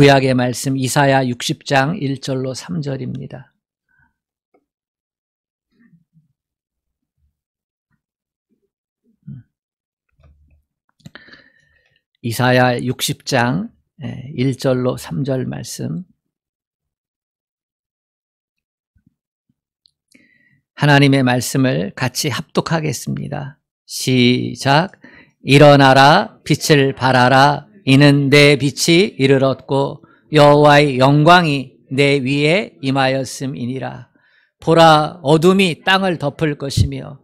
구약의 말씀 이사야 60장 1절로 3절입니다. 이사야 60장 1절로 3절 말씀. 하나님의 말씀을 같이 합독하겠습니다. 시작. 일어나라, 빛을 발하라. 이는 내 빛이 이르렀고 여호와의 영광이 내 위에 임하였음이니라. 보라, 어둠이 땅을 덮을 것이며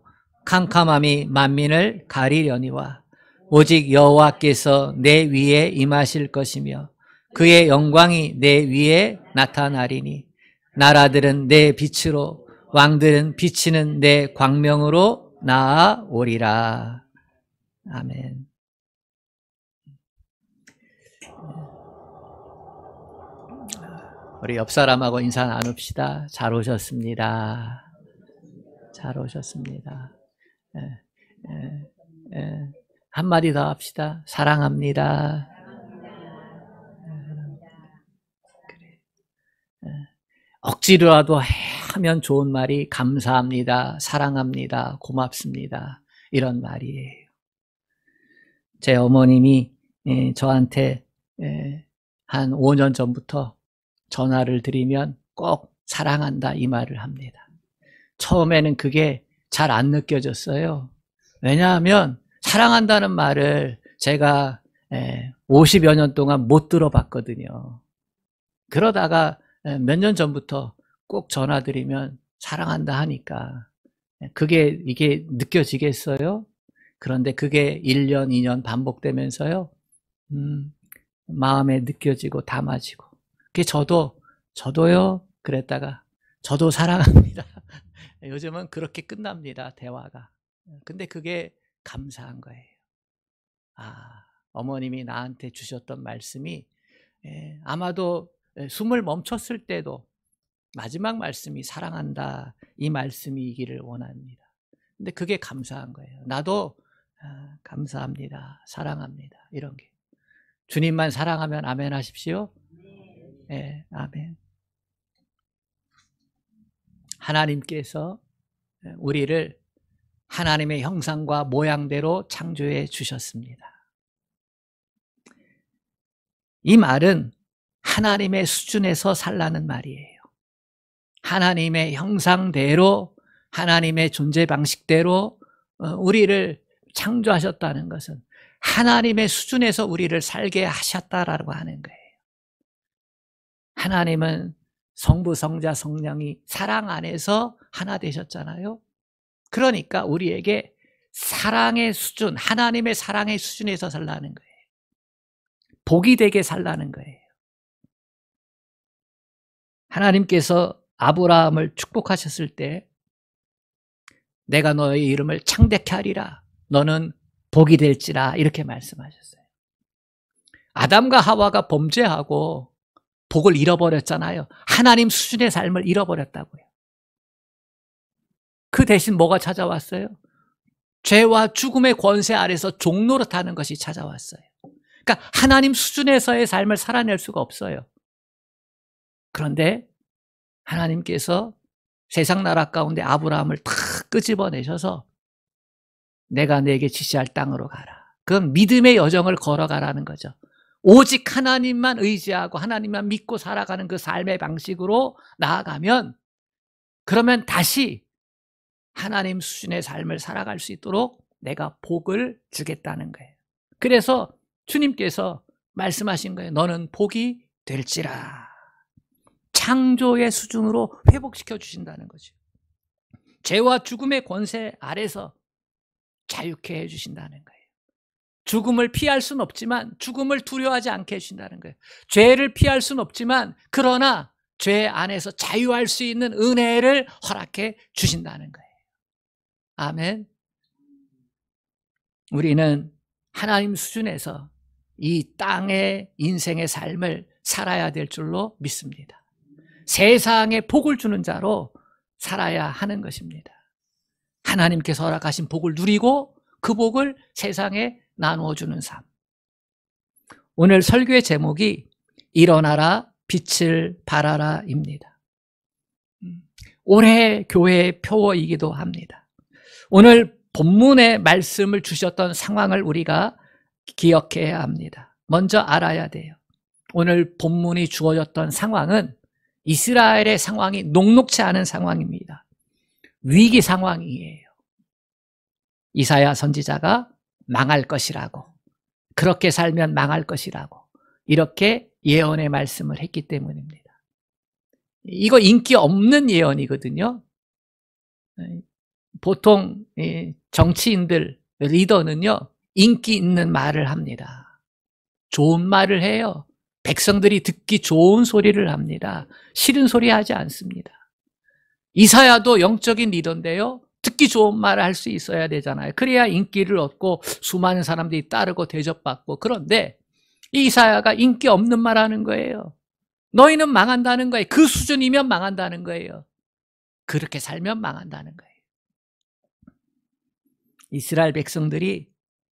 캄캄함이 만민을 가리려니와 오직 여호와께서 내 위에 임하실 것이며 그의 영광이 내 위에 나타나리니 나라들은 내 빛으로 왕들은 비치는 내 광명으로 나아오리라. 아멘. 우리 옆 사람하고 인사 나눕시다. 잘 오셨습니다. 잘 오셨습니다. 한마디 더 합시다. 사랑합니다. 억지로라도 하면 좋은 말이 감사합니다. 사랑합니다. 고맙습니다. 이런 말이에요. 제 어머님이 저한테 한 5년 전부터 전화를 드리면 꼭 사랑한다 이 말을 합니다. 처음에는 그게 잘 안 느껴졌어요. 왜냐하면 사랑한다는 말을 제가 50여 년 동안 못 들어봤거든요. 그러다가 몇 년 전부터 꼭 전화드리면 사랑한다 하니까 이게 느껴지겠어요? 그런데 그게 1년, 2년 반복되면서요. 마음에 느껴지고 담아지고. 그게 저도요. 그랬다가 저도 사랑합니다. 요즘은 그렇게 끝납니다. 대화가. 근데 그게 감사한 거예요. 어머님이 나한테 주셨던 말씀이 아마도 숨을 멈췄을 때도 마지막 말씀이 사랑한다 이 말씀이기를 원합니다. 근데 그게 감사한 거예요. 나도 감사합니다. 사랑합니다. 이런 게. 주님만 사랑하면 아멘 하십시오. 네, 아멘. 하나님께서 우리를 하나님의 형상과 모양대로 창조해 주셨습니다. 이 말은 하나님의 수준에서 살라는 말이에요. 하나님의 형상대로 하나님의 존재 방식대로 우리를 창조하셨다는 것은 하나님의 수준에서 우리를 살게 하셨다라고 하는 거예요. 하나님은 성부, 성자, 성령이 사랑 안에서 하나 되셨잖아요. 그러니까 우리에게 사랑의 수준, 하나님의 사랑의 수준에서 살라는 거예요. 복이 되게 살라는 거예요. 하나님께서 아브라함을 축복하셨을 때 내가 너의 이름을 창대케 하리라. 너는 복이 될지라 이렇게 말씀하셨어요. 아담과 하와가 범죄하고 복을 잃어버렸잖아요. 하나님 수준의 삶을 잃어버렸다고요. 그 대신 뭐가 찾아왔어요? 죄와 죽음의 권세 아래서 종노릇하는 것이 찾아왔어요. 그러니까 하나님 수준에서의 삶을 살아낼 수가 없어요. 그런데 하나님께서 세상 나라 가운데 아브라함을 탁 끄집어내셔서 내가 네게 지시할 땅으로 가라. 그건 믿음의 여정을 걸어가라는 거죠. 오직 하나님만 의지하고 하나님만 믿고 살아가는 그 삶의 방식으로 나아가면 그러면 다시 하나님 수준의 삶을 살아갈 수 있도록 내가 복을 주겠다는 거예요. 그래서 주님께서 말씀하신 거예요. 너는 복이 될지라. 창조의 수준으로 회복시켜 주신다는 거죠. 죄와 죽음의 권세 아래서 자유케 해주신다는 거예요. 죽음을 피할 수는 없지만 죽음을 두려워하지 않게 해주신다는 거예요. 죄를 피할 수는 없지만 그러나 죄 안에서 자유할 수 있는 은혜를 허락해 주신다는 거예요. 아멘. 우리는 하나님 수준에서 이 땅의 인생의 삶을 살아야 될 줄로 믿습니다. 세상에 복을 주는 자로 살아야 하는 것입니다. 하나님께서 허락하신 복을 누리고 그 복을 세상에 나누어 주는 삶. 오늘 설교의 제목이 일어나라 빛을 발하라입니다. 올해 교회의 표어이기도 합니다. 오늘 본문의 말씀을 주셨던 상황을 우리가 기억해야 합니다. 먼저 알아야 돼요. 오늘 본문이 주어졌던 상황은 이스라엘의 상황이 녹록치 않은 상황입니다. 위기 상황이에요. 이사야 선지자가 망할 것이라고, 그렇게 살면 망할 것이라고 이렇게 예언의 말씀을 했기 때문입니다. 이거 인기 없는 예언이거든요. 보통 정치인들, 리더는요, 인기 있는 말을 합니다. 좋은 말을 해요. 백성들이 듣기 좋은 소리를 합니다. 싫은 소리 하지 않습니다. 이사야도 영적인 리더인데요, 듣기 좋은 말을 할 수 있어야 되잖아요. 그래야 인기를 얻고 수많은 사람들이 따르고 대접받고. 그런데 이사야가 인기 없는 말 하는 거예요. 너희는 망한다는 거예요. 그 수준이면 망한다는 거예요. 그렇게 살면 망한다는 거예요. 이스라엘 백성들이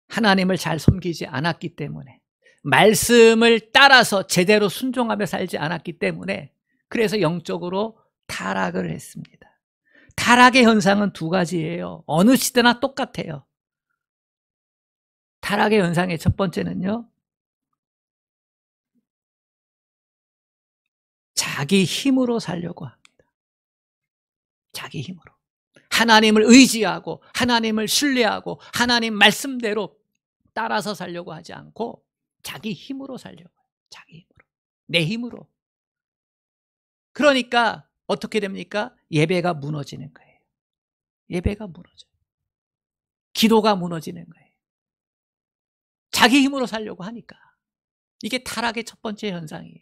하나님을 잘 섬기지 않았기 때문에, 말씀을 따라서 제대로 순종하며 살지 않았기 때문에, 그래서 영적으로 타락을 했습니다. 타락의 현상은 두 가지예요. 어느 시대나 똑같아요. 타락의 현상의 첫 번째는요, 자기 힘으로 살려고 합니다. 자기 힘으로. 하나님을 의지하고 하나님을 신뢰하고 하나님 말씀대로 따라서 살려고 하지 않고 자기 힘으로 살려고 해요. 자기 힘으로. 내 힘으로. 그러니까 어떻게 됩니까? 예배가 무너지는 거예요. 예배가 무너져요. 기도가 무너지는 거예요. 자기 힘으로 살려고 하니까. 이게 타락의 첫 번째 현상이에요.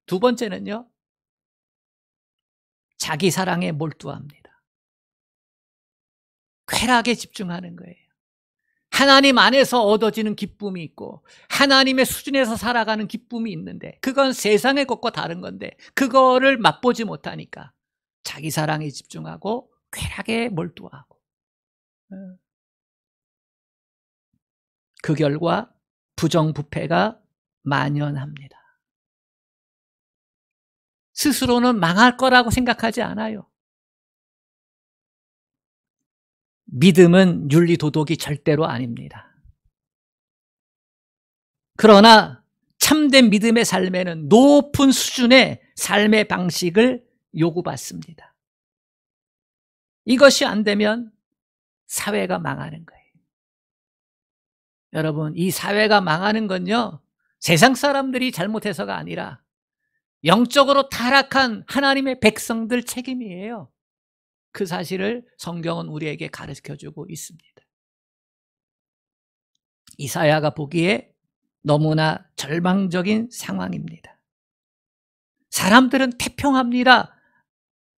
두 번째는요, 자기 사랑에 몰두합니다. 쾌락에 집중하는 거예요. 하나님 안에서 얻어지는 기쁨이 있고 하나님의 수준에서 살아가는 기쁨이 있는데, 그건 세상의 것과 다른 건데 그거를 맛보지 못하니까 자기 사랑에 집중하고 쾌락에 몰두하고, 그 결과 부정부패가 만연합니다. 스스로는 망할 거라고 생각하지 않아요. 믿음은 윤리도덕이 절대로 아닙니다. 그러나 참된 믿음의 삶에는 높은 수준의 삶의 방식을 요구받습니다. 이것이 안 되면 사회가 망하는 거예요. 여러분, 이 사회가 망하는 건요, 세상 사람들이 잘못해서가 아니라 영적으로 타락한 하나님의 백성들 책임이에요. 그 사실을 성경은 우리에게 가르쳐주고 있습니다. 이사야가 보기에 너무나 절망적인 상황입니다. 사람들은 태평합니다.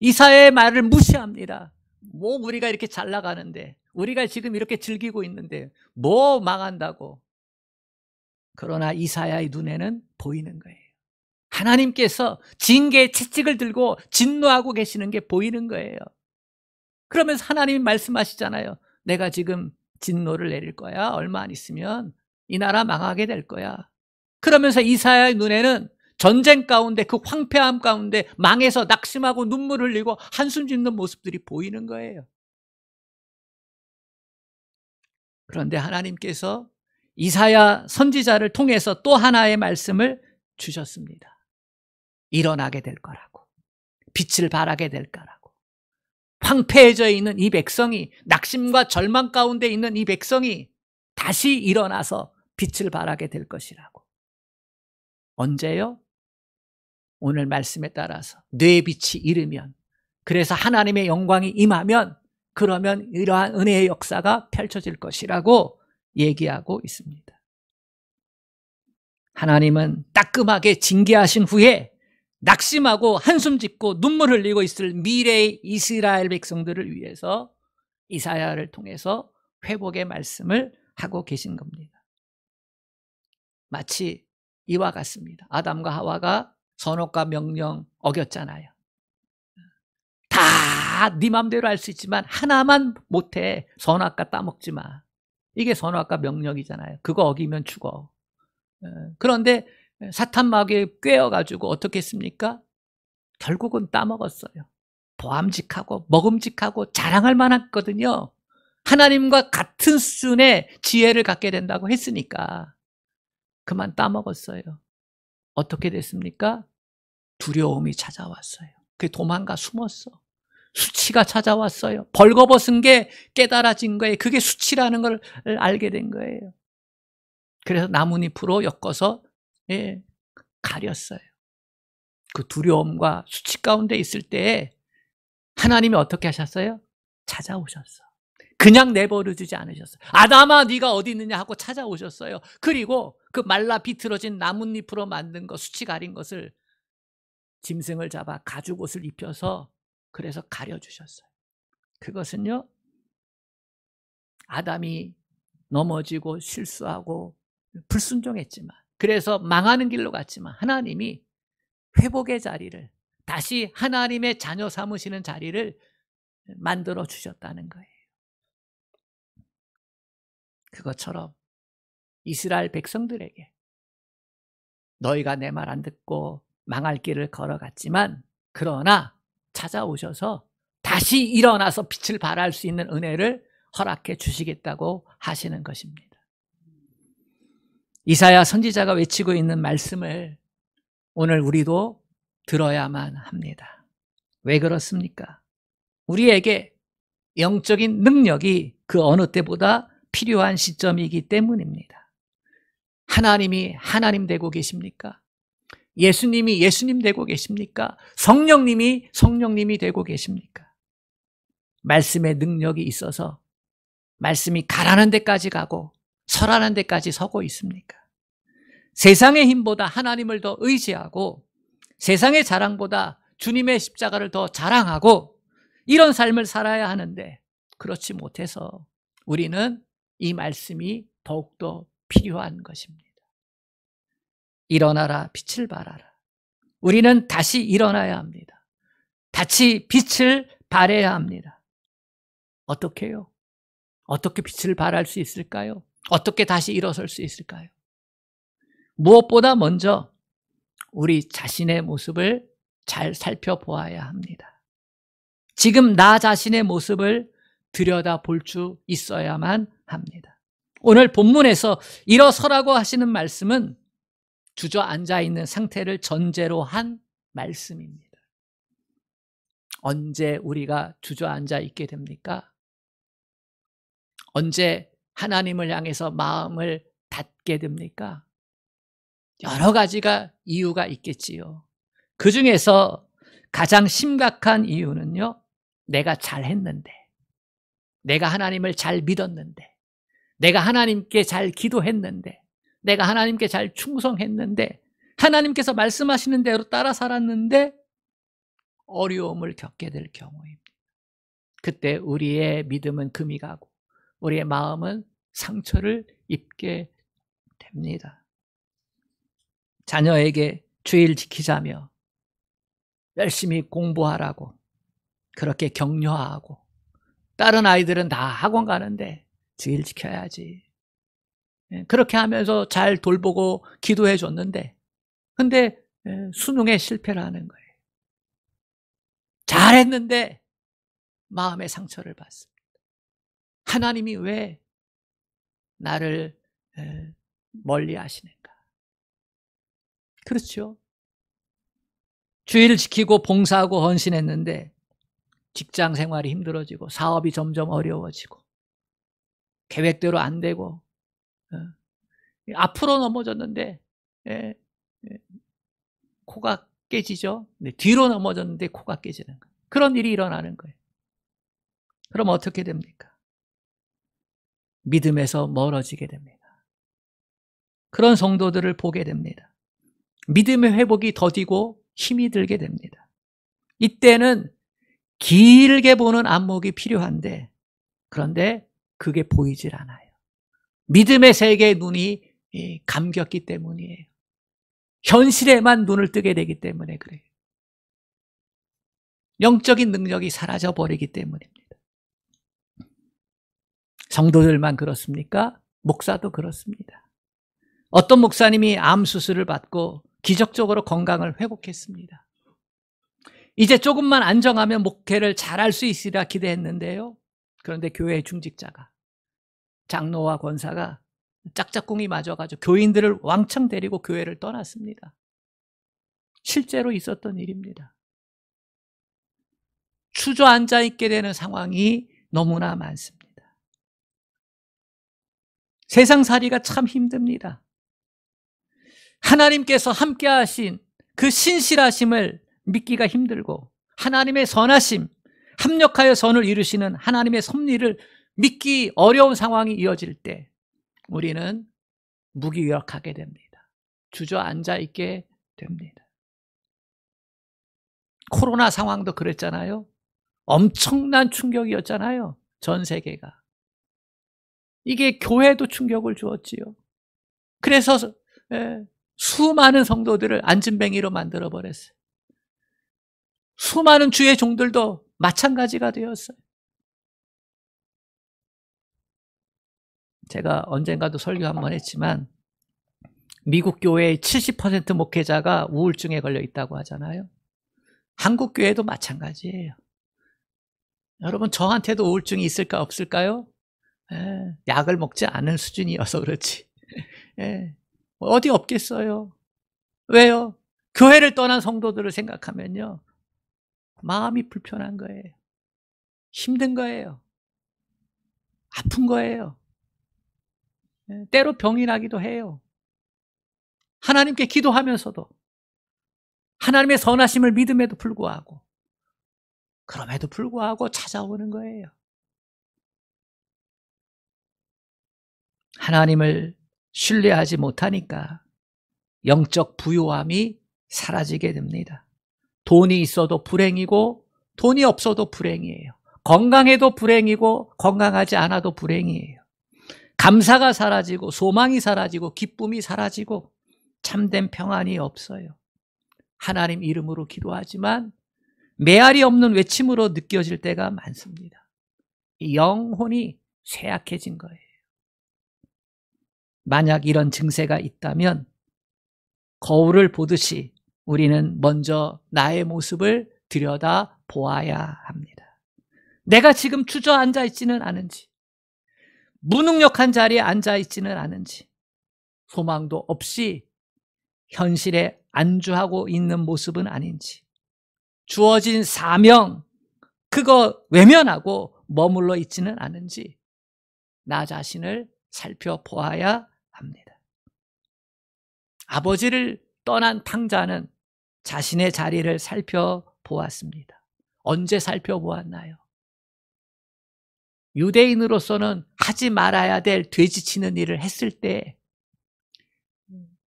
이사야의 말을 무시합니다. 뭐 우리가 이렇게 잘 나가는데, 우리가 지금 이렇게 즐기고 있는데 뭐 망한다고. 그러나 이사야의 눈에는 보이는 거예요. 하나님께서 징계의 채찍을 들고 진노하고 계시는 게 보이는 거예요. 그러면서 하나님이 말씀하시잖아요. 내가 지금 진노를 내릴 거야. 얼마 안 있으면 이 나라 망하게 될 거야. 그러면서 이사야의 눈에는 전쟁 가운데, 그 황폐함 가운데 망해서 낙심하고 눈물 흘리고 한숨 짓는 모습들이 보이는 거예요. 그런데 하나님께서 이사야 선지자를 통해서 또 하나의 말씀을 주셨습니다. 일어나게 될 거라고. 빛을 발하게 될 거라고. 황폐해져 있는 이 백성이, 낙심과 절망 가운데 있는 이 백성이 다시 일어나서 빛을 발하게 될 것이라고. 언제요? 오늘 말씀에 따라서 뇌의 빛이 이르면, 그래서 하나님의 영광이 임하면, 그러면 이러한 은혜의 역사가 펼쳐질 것이라고 얘기하고 있습니다. 하나님은 따끔하게 징계하신 후에 낙심하고 한숨 짓고 눈물 흘리고 있을 미래의 이스라엘 백성들을 위해서 이사야를 통해서 회복의 말씀을 하고 계신 겁니다. 마치 이와 같습니다. 아담과 하와가 선악과 명령 어겼잖아요. 다 네 맘대로 할 수 있지만 하나만 못해. 선악과 따먹지 마. 이게 선악과 명령이잖아요. 그거 어기면 죽어. 그런데 사탄 마귀에 꿰어가지고 어떻게 했습니까? 결국은 따먹었어요. 보암직하고 먹음직하고 자랑할 만했거든요. 하나님과 같은 수준의 지혜를 갖게 된다고 했으니까 그만 따먹었어요. 어떻게 됐습니까? 두려움이 찾아왔어요. 그게 도망가 숨었어. 수치가 찾아왔어요. 벌거벗은 게 깨달아진 거예요. 그게 수치라는 걸 알게 된 거예요. 그래서 나뭇잎으로 엮어서 가렸어요. 그 두려움과 수치 가운데 있을 때에 하나님이 어떻게 하셨어요? 찾아오셨어. 그냥 내버려 두지 않으셨어요. 아담아 네가 어디 있느냐 하고 찾아오셨어요. 그리고 그 말라 비틀어진 나뭇잎으로 만든 거, 수치 가린 것을 짐승을 잡아 가죽 옷을 입혀서 그래서 가려주셨어요. 그것은요, 아담이 넘어지고 실수하고 불순종했지만, 그래서 망하는 길로 갔지만 하나님이 회복의 자리를, 다시 하나님의 자녀 삼으시는 자리를 만들어 주셨다는 거예요. 그것처럼 이스라엘 백성들에게 너희가 내 말 안 듣고 망할 길을 걸어갔지만 그러나 찾아오셔서 다시 일어나서 빛을 발할 수 있는 은혜를 허락해 주시겠다고 하시는 것입니다. 이사야 선지자가 외치고 있는 말씀을 오늘 우리도 들어야만 합니다. 왜 그렇습니까? 우리에게 영적인 능력이 그 어느 때보다 필요한 시점이기 때문입니다. 하나님이 하나님 되고 계십니까? 예수님이 예수님 되고 계십니까? 성령님이 성령님이 되고 계십니까? 말씀의 능력이 있어서 말씀이 가라는 데까지 가고 서라는 데까지 서고 있습니까? 세상의 힘보다 하나님을 더 의지하고 세상의 자랑보다 주님의 십자가를 더 자랑하고 이런 삶을 살아야 하는데 그렇지 못해서 우리는 이 말씀이 더욱더 필요한 것입니다. 일어나라, 빛을 발하라. 우리는 다시 일어나야 합니다. 다시 빛을 발해야 합니다. 어떻게 해요? 어떻게 빛을 발할 수 있을까요? 어떻게 다시 일어설 수 있을까요? 무엇보다 먼저 우리 자신의 모습을 잘 살펴보아야 합니다. 지금 나 자신의 모습을 들여다볼 수 있어야만 합니다. 오늘 본문에서 일어서라고 하시는 말씀은 주저앉아 있는 상태를 전제로 한 말씀입니다. 언제 우리가 주저앉아 있게 됩니까? 언제 하나님을 향해서 마음을 닫게 됩니까? 여러 가지가 이유가 있겠지요. 그 중에서 가장 심각한 이유는요, 내가 잘했는데, 내가 하나님을 잘 믿었는데, 내가 하나님께 잘 기도했는데, 내가 하나님께 잘 충성했는데, 하나님께서 말씀하시는 대로 따라 살았는데 어려움을 겪게 될 경우입니다. 그때 우리의 믿음은 금이 가고 우리의 마음은 상처를 입게 됩니다. 자녀에게 주일 지키자며 열심히 공부하라고 그렇게 격려하고 다른 아이들은 다 학원 가는데 주일 지켜야지. 그렇게 하면서 잘 돌보고 기도해 줬는데 근데 수능에 실패를 하는 거예요. 잘했는데 마음의 상처를 받습니다. 하나님이 왜 나를 멀리 하시는가? 그렇죠. 주일을 지키고 봉사하고 헌신했는데 직장 생활이 힘들어지고 사업이 점점 어려워지고 계획대로 안 되고 앞으로 넘어졌는데 코가 깨지죠. 뒤로 넘어졌는데 코가 깨지는 거예요. 그런 일이 일어나는 거예요. 그럼 어떻게 됩니까? 믿음에서 멀어지게 됩니다. 그런 성도들을 보게 됩니다. 믿음의 회복이 더디고 힘이 들게 됩니다. 이때는 길게 보는 안목이 필요한데 그런데 그게 보이질 않아요. 믿음의 세계의 눈이 감겼기 때문이에요. 현실에만 눈을 뜨게 되기 때문에 그래요. 영적인 능력이 사라져버리기 때문입니다. 성도들만 그렇습니까? 목사도 그렇습니다. 어떤 목사님이 암 수술을 받고 기적적으로 건강을 회복했습니다. 이제 조금만 안정하면 목회를 잘할 수 있으리라 기대했는데요. 그런데 교회 중직자가, 장로와 권사가 짝짝꿍이 맞아가지고 교인들을 왕창 데리고 교회를 떠났습니다. 실제로 있었던 일입니다. 주저앉아 있게 되는 상황이 너무나 많습니다. 세상살이가 참 힘듭니다. 하나님께서 함께 하신 그 신실하심을 믿기가 힘들고, 하나님의 선하심, 합력하여 선을 이루시는 하나님의 섭리를 믿기 어려운 상황이 이어질 때 우리는 무기력하게 됩니다. 주저앉아 있게 됩니다. 코로나 상황도 그랬잖아요. 엄청난 충격이었잖아요. 전 세계가. 이게 교회도 충격을 주었지요. 그래서 수많은 성도들을 안진뱅이로 만들어버렸어요. 수많은 주의 종들도 마찬가지가 되었어요. 제가 언젠가도 설교 한번 했지만 미국 교회의 70% 목회자가 우울증에 걸려 있다고 하잖아요. 한국 교회도 마찬가지예요. 여러분, 저한테도 우울증이 있을까 없을까요? 약을 먹지 않은 수준이어서 그렇지. 어디 없겠어요. 왜요? 교회를 떠난 성도들을 생각하면요, 마음이 불편한 거예요. 힘든 거예요. 아픈 거예요. 때로 병이 나기도 해요. 하나님께 기도하면서도, 하나님의 선하심을 믿음에도 불구하고, 그럼에도 불구하고 찾아오는 거예요. 하나님을 신뢰하지 못하니까 영적 부유함이 사라지게 됩니다. 돈이 있어도 불행이고 돈이 없어도 불행이에요. 건강해도 불행이고 건강하지 않아도 불행이에요. 감사가 사라지고 소망이 사라지고 기쁨이 사라지고 참된 평안이 없어요. 하나님 이름으로 기도하지만 메아리 없는 외침으로 느껴질 때가 많습니다. 이 영혼이 쇠약해진 거예요. 만약 이런 증세가 있다면 거울을 보듯이 우리는 먼저 나의 모습을 들여다 보아야 합니다. 내가 지금 주저앉아 있지는 않은지, 무능력한 자리에 앉아 있지는 않은지, 소망도 없이 현실에 안주하고 있는 모습은 아닌지, 주어진 사명, 그거 외면하고 머물러 있지는 않은지 나 자신을 살펴보아야 합니다. 아버지를 떠난 탕자는 자신의 자리를 살펴보았습니다. 언제 살펴보았나요? 유대인으로서는 하지 말아야 될 돼지치는 일을 했을 때,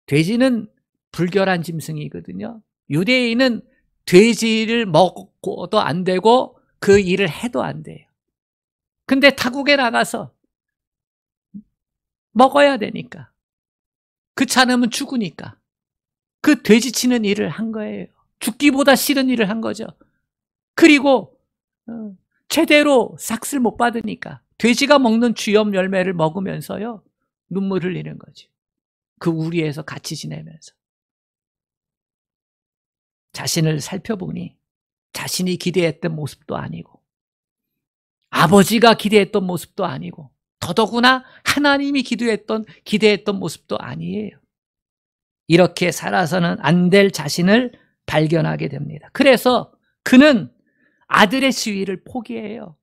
돼지는 불결한 짐승이거든요. 유대인은 돼지를 먹어도 안 되고 그 일을 해도 안 돼요. 근데 타국에 나가서 먹어야 되니까, 그렇지 않으면 죽으니까 그 돼지치는 일을 한 거예요. 죽기보다 싫은 일을 한 거죠. 그리고 제대로 삭슬 못 받으니까 돼지가 먹는 쥐염 열매를 먹으면서요 눈물 흘리는 거죠. 그 우리에서 같이 지내면서. 자신을 살펴보니 자신이 기대했던 모습도 아니고, 아버지가 기대했던 모습도 아니고, 더더구나 하나님이 기대했던 모습도 아니에요. 이렇게 살아서는 안 될 자신을 발견하게 됩니다. 그래서 그는 아들의 지위를 포기해요.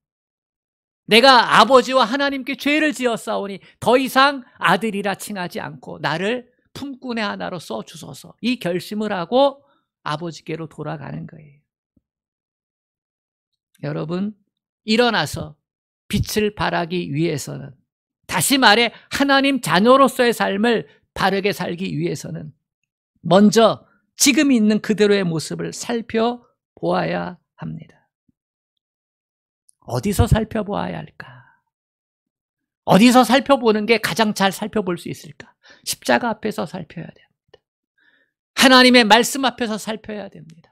내가 아버지와 하나님께 죄를 지었사오니 더 이상 아들이라 칭하지 않고 나를 품꾼의 하나로 써주소서, 이 결심을 하고 아버지께로 돌아가는 거예요. 여러분, 일어나서 빛을 발하기 위해서는, 다시 말해 하나님 자녀로서의 삶을 바르게 살기 위해서는 먼저 지금 있는 그대로의 모습을 살펴보아야 합니다. 어디서 살펴보아야 할까? 어디서 살펴보는 게 가장 잘 살펴볼 수 있을까? 십자가 앞에서 살펴야 됩니다. 하나님의 말씀 앞에서 살펴야 됩니다.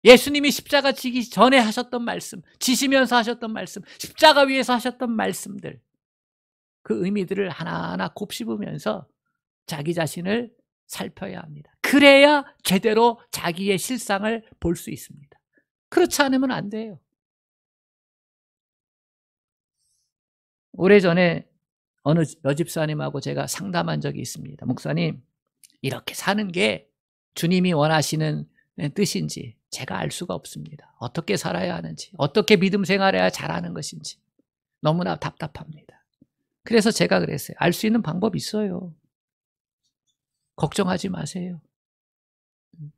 예수님이 십자가 지기 전에 하셨던 말씀, 지시면서 하셨던 말씀, 십자가 위에서 하셨던 말씀들, 그 의미들을 하나하나 곱씹으면서 자기 자신을 살펴야 합니다. 그래야 제대로 자기의 실상을 볼 수 있습니다. 그렇지 않으면 안 돼요. 오래전에 어느 여집사님하고 제가 상담한 적이 있습니다. 목사님, 이렇게 사는 게 주님이 원하시는 뜻인지 제가 알 수가 없습니다. 어떻게 살아야 하는지, 어떻게 믿음 생활해야 잘하는 것인지 너무나 답답합니다. 그래서 제가 그랬어요. 알 수 있는 방법이 있어요. 걱정하지 마세요.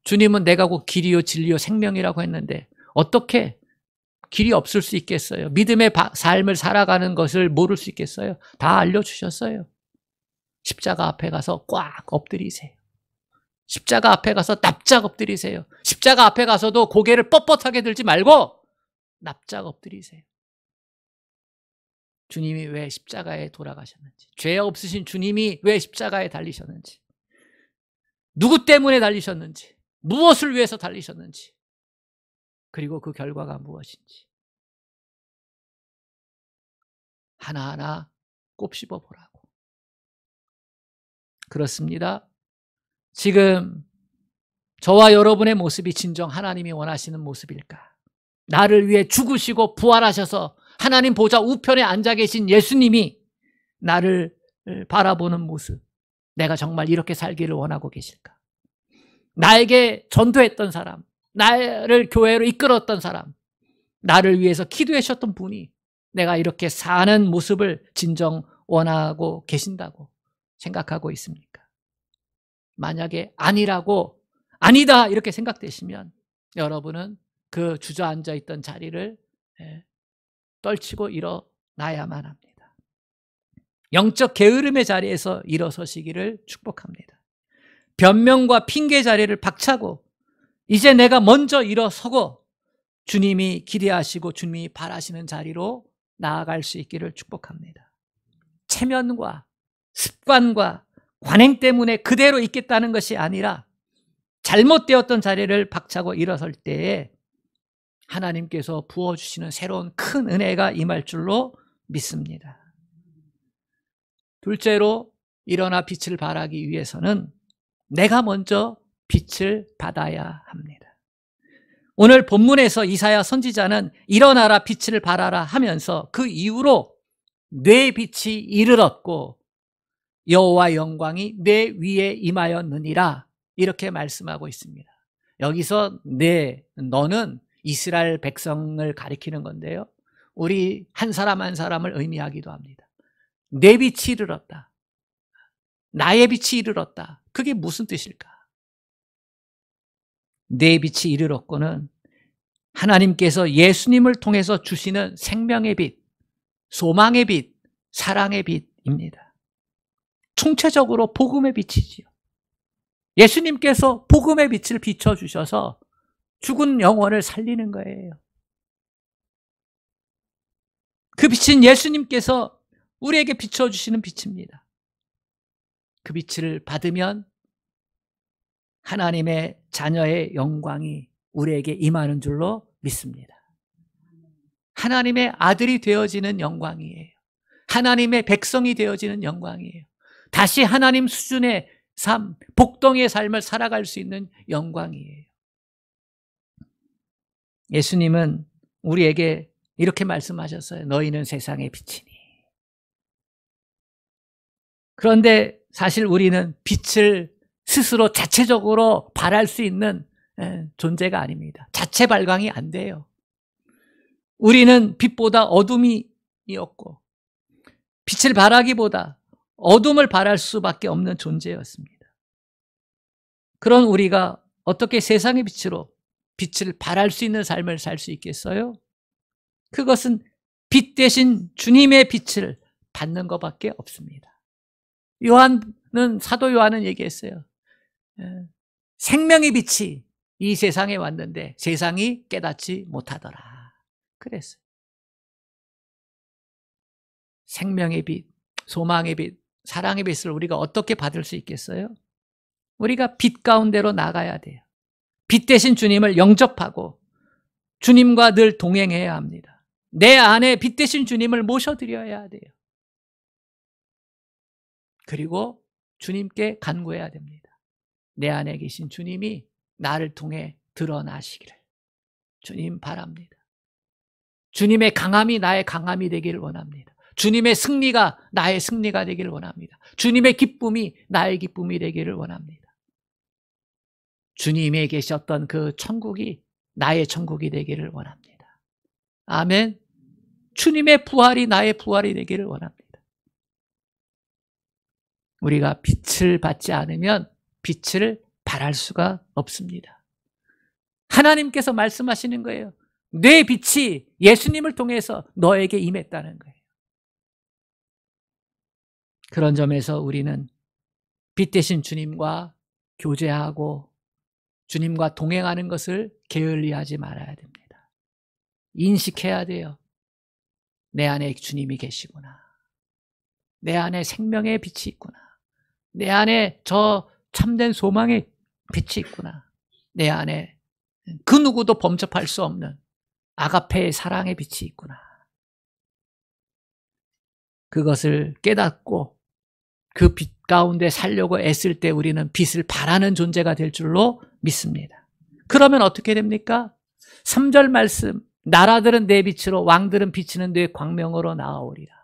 주님은 내가 곧 길이요 진리요 생명이라고 했는데 어떻게 길이 없을 수 있겠어요? 믿음의 삶을 살아가는 것을 모를 수 있겠어요? 다 알려주셨어요. 십자가 앞에 가서 꽉 엎드리세요. 십자가 앞에 가서 납작 엎드리세요. 십자가 앞에 가서도 고개를 뻣뻣하게 들지 말고 납작 엎드리세요. 주님이 왜 십자가에 돌아가셨는지, 죄 없으신 주님이 왜 십자가에 달리셨는지, 누구 때문에 달리셨는지, 무엇을 위해서 달리셨는지, 그리고 그 결과가 무엇인지 하나하나 곱씹어 보라고. 그렇습니다. 지금 저와 여러분의 모습이 진정 하나님이 원하시는 모습일까? 나를 위해 죽으시고 부활하셔서 하나님 보좌 우편에 앉아 계신 예수님이 나를 바라보는 모습, 내가 정말 이렇게 살기를 원하고 계실까? 나에게 전도했던 사람, 나를 교회로 이끌었던 사람, 나를 위해서 기도해 주셨던 분이 내가 이렇게 사는 모습을 진정 원하고 계신다고 생각하고 있습니까? 만약에 아니라고, 아니다 이렇게 생각되시면 여러분은 그 주저앉아 있던 자리를 떨치고 일어나야만 합니다. 영적 게으름의 자리에서 일어서시기를 축복합니다. 변명과 핑계 자리를 박차고 이제 내가 먼저 일어서고 주님이 기대하시고 주님이 바라시는 자리로 나아갈 수 있기를 축복합니다. 체면과 습관과 관행 때문에 그대로 있겠다는 것이 아니라 잘못되었던 자리를 박차고 일어설 때에 하나님께서 부어주시는 새로운 큰 은혜가 임할 줄로 믿습니다. 둘째로, 일어나 빛을 발하기 위해서는 내가 먼저 빛을 받아야 합니다. 오늘 본문에서 이사야 선지자는 일어나라 빛을 발하라 하면서 그 이후로 내 빛이 이르렀고 여호와 영광이 내 위에 임하였느니라 이렇게 말씀하고 있습니다. 여기서 너는 이스라엘 백성을 가리키는 건데요, 우리 한 사람 한 사람을 의미하기도 합니다. 내 빛이 이르렀다, 나의 빛이 이르렀다. 그게 무슨 뜻일까? 내 빛이 이르렀고는 하나님께서 예수님을 통해서 주시는 생명의 빛, 소망의 빛, 사랑의 빛입니다. 총체적으로 복음의 빛이지요. 예수님께서 복음의 빛을 비춰주셔서 죽은 영혼을 살리는 거예요. 그 빛은 예수님께서 우리에게 비춰주시는 빛입니다. 그 빛을 받으면 하나님의 자녀의 영광이 우리에게 임하는 줄로 믿습니다. 하나님의 아들이 되어지는 영광이에요. 하나님의 백성이 되어지는 영광이에요. 다시 하나님 수준의 삶, 복덩이의 삶을 살아갈 수 있는 영광이에요. 예수님은 우리에게 이렇게 말씀하셨어요. 너희는 세상의 빛이니. 그런데 사실 우리는 빛을 스스로 자체적으로 발할 수 있는 존재가 아닙니다. 자체 발광이 안 돼요. 우리는 빛보다 어둠이 없고 빛을 발하기보다 어둠을 발할 수밖에 없는 존재였습니다. 그런 우리가 어떻게 세상의 빛으로 빛을 발할 수 있는 삶을 살 수 있겠어요? 그것은 빛 대신 주님의 빛을 받는 것밖에 없습니다. 사도 요한은 얘기했어요. 생명의 빛이 이 세상에 왔는데 세상이 깨닫지 못하더라. 그랬어요. 생명의 빛, 소망의 빛, 사랑의 빛을 우리가 어떻게 받을 수 있겠어요? 우리가 빛 가운데로 나가야 돼요. 빛 대신 주님을 영접하고 주님과 늘 동행해야 합니다. 내 안에 빛 대신 주님을 모셔드려야 돼요. 그리고 주님께 간구해야 됩니다. 내 안에 계신 주님이 나를 통해 드러나시기를 주님 바랍니다. 주님의 강함이 나의 강함이 되기를 원합니다. 주님의 승리가 나의 승리가 되기를 원합니다. 주님의 기쁨이 나의 기쁨이 되기를 원합니다. 주님이 계셨던 그 천국이 나의 천국이 되기를 원합니다. 아멘. 주님의 부활이 나의 부활이 되기를 원합니다. 우리가 빛을 받지 않으면 빛을 발할 수가 없습니다. 하나님께서 말씀하시는 거예요. 내 빛이 예수님을 통해서 너에게 임했다는 거예요. 그런 점에서 우리는 빛 대신 주님과 교제하고 주님과 동행하는 것을 게을리하지 말아야 됩니다. 인식해야 돼요. 내 안에 주님이 계시구나. 내 안에 생명의 빛이 있구나. 내 안에 저 참된 소망의 빛이 있구나. 내 안에 그 누구도 범접할 수 없는 아가페의 사랑의 빛이 있구나. 그것을 깨닫고 그 빛 가운데 살려고 애쓸 때 우리는 빛을 발하는 존재가 될 줄로 믿습니다. 그러면 어떻게 됩니까? 3절 말씀, 나라들은 내 빛으로 왕들은 비치는 내 광명으로 나아오리라.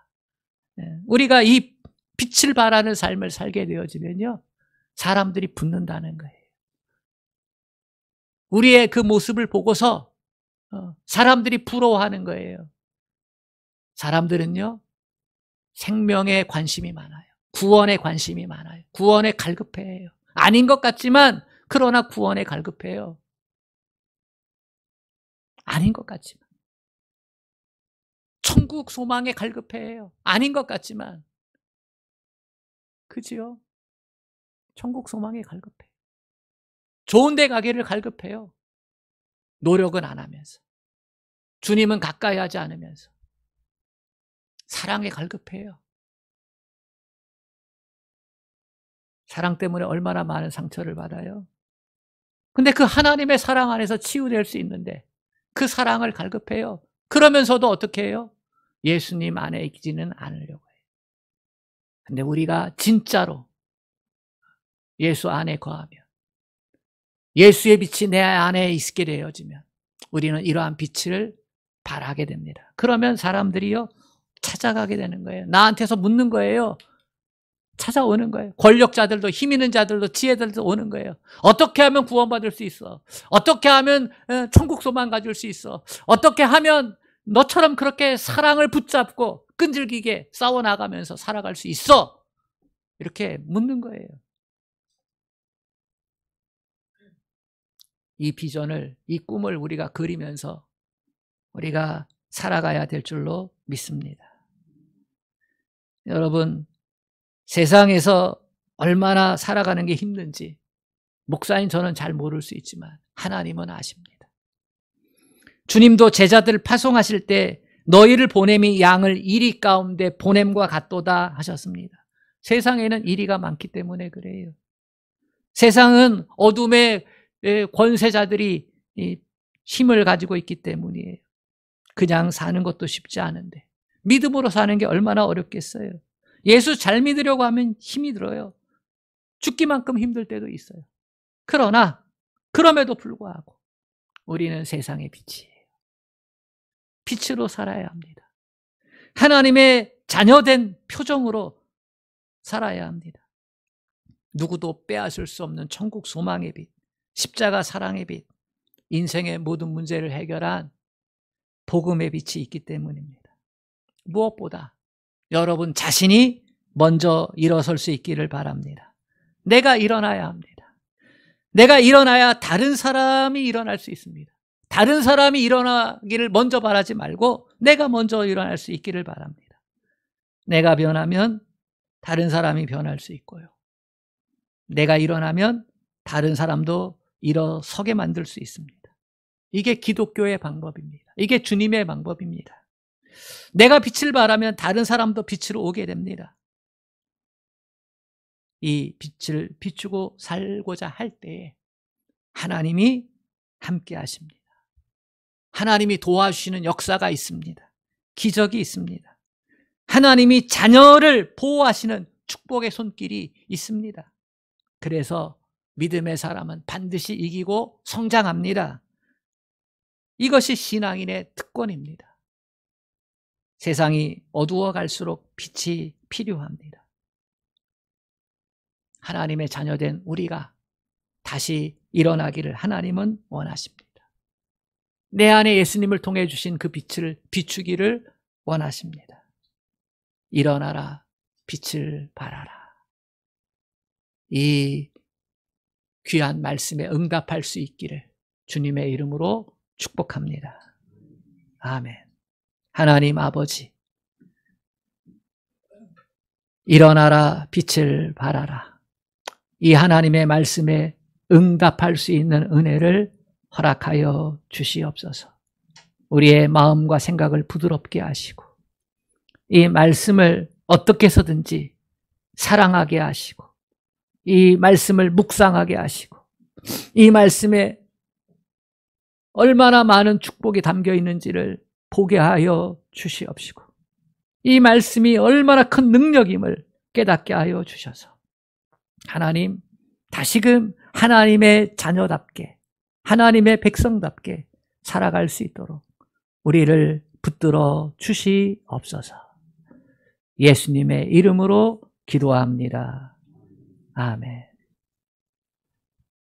우리가 이 빛을 발하는 삶을 살게 되어지면요, 사람들이 붙는다는 거예요. 우리의 그 모습을 보고서 사람들이 부러워하는 거예요. 사람들은요, 생명에 관심이 많아요. 구원에 관심이 많아요. 구원에 갈급해요. 아닌 것 같지만 그러나 구원에 갈급해요. 아닌 것 같지만. 천국 소망에 갈급해요. 아닌 것 같지만. 그지요? 천국 소망에 갈급해요. 좋은 데 가기를 갈급해요. 노력은 안 하면서. 주님은 가까이 하지 않으면서. 사랑에 갈급해요. 사랑 때문에 얼마나 많은 상처를 받아요. 근데 그 하나님의 사랑 안에서 치유될 수 있는데 그 사랑을 갈급해요. 그러면서도 어떻게 해요? 예수님 안에 있지는 않으려고 해요. 근데 우리가 진짜로 예수 안에 거하면, 예수의 빛이 내 안에 있게 되어지면 우리는 이러한 빛을 발하게 됩니다. 그러면 사람들이요, 찾아가게 되는 거예요. 나한테서 묻는 거예요. 찾아오는 거예요. 권력자들도, 힘 있는 자들도, 지혜들도 오는 거예요. 어떻게 하면 구원받을 수 있어? 어떻게 하면 천국 소망 가질 수 있어? 어떻게 하면 너처럼 그렇게 사랑을 붙잡고 끈질기게 싸워나가면서 살아갈 수 있어? 이렇게 묻는 거예요. 이 비전을, 이 꿈을 우리가 그리면서 우리가 살아가야 될 줄로 믿습니다. 여러분, 세상에서 얼마나 살아가는 게 힘든지 목사인 저는 잘 모를 수 있지만 하나님은 아십니다. 주님도 제자들을 파송하실 때 너희를 보냄이 양을 이리 가운데 보냄과 같도다 하셨습니다. 세상에는 이리가 많기 때문에 그래요. 세상은 어둠의 권세자들이 힘을 가지고 있기 때문이에요. 그냥 사는 것도 쉽지 않은데 믿음으로 사는 게 얼마나 어렵겠어요. 예수 잘 믿으려고 하면 힘이 들어요. 죽기만큼 힘들 때도 있어요. 그러나 그럼에도 불구하고 우리는 세상의 빛이에요. 빛으로 살아야 합니다. 하나님의 자녀된 표정으로 살아야 합니다. 누구도 빼앗을 수 없는 천국 소망의 빛, 십자가 사랑의 빛, 인생의 모든 문제를 해결한 복음의 빛이 있기 때문입니다. 무엇보다 여러분 자신이 먼저 일어설 수 있기를 바랍니다. 내가 일어나야 합니다. 내가 일어나야 다른 사람이 일어날 수 있습니다. 다른 사람이 일어나기를 먼저 바라지 말고 내가 먼저 일어날 수 있기를 바랍니다. 내가 변하면 다른 사람이 변할 수 있고요. 내가 일어나면 다른 사람도 일어서게 만들 수 있습니다. 이게 기독교의 방법입니다. 이게 주님의 방법입니다. 내가 빛을 발하면 다른 사람도 빛으로 오게 됩니다. 이 빛을 비추고 살고자 할 때에 하나님이 함께 하십니다. 하나님이 도와주시는 역사가 있습니다. 기적이 있습니다. 하나님이 자녀를 보호하시는 축복의 손길이 있습니다. 그래서 믿음의 사람은 반드시 이기고 성장합니다. 이것이 신앙인의 특권입니다. 세상이 어두워 갈수록 빛이 필요합니다. 하나님의 자녀된 우리가 다시 일어나기를 하나님은 원하십니다. 내 안에 예수님을 통해 주신 그 빛을 비추기를 원하십니다. 일어나라, 빛을 발하라. 이 귀한 말씀에 응답할 수 있기를 주님의 이름으로 축복합니다. 아멘. 하나님 아버지, 일어나라, 빛을 발하라. 이 하나님의 말씀에 응답할 수 있는 은혜를 허락하여 주시옵소서. 우리의 마음과 생각을 부드럽게 하시고 이 말씀을 어떻게 해서든지 사랑하게 하시고 이 말씀을 묵상하게 하시고 이 말씀에 얼마나 많은 축복이 담겨 있는지를 보게 하여 주시옵시고 이 말씀이 얼마나 큰 능력임을 깨닫게 하여 주셔서 하나님 다시금 하나님의 자녀답게 하나님의 백성답게 살아갈 수 있도록 우리를 붙들어 주시옵소서. 예수님의 이름으로 기도합니다. 아멘.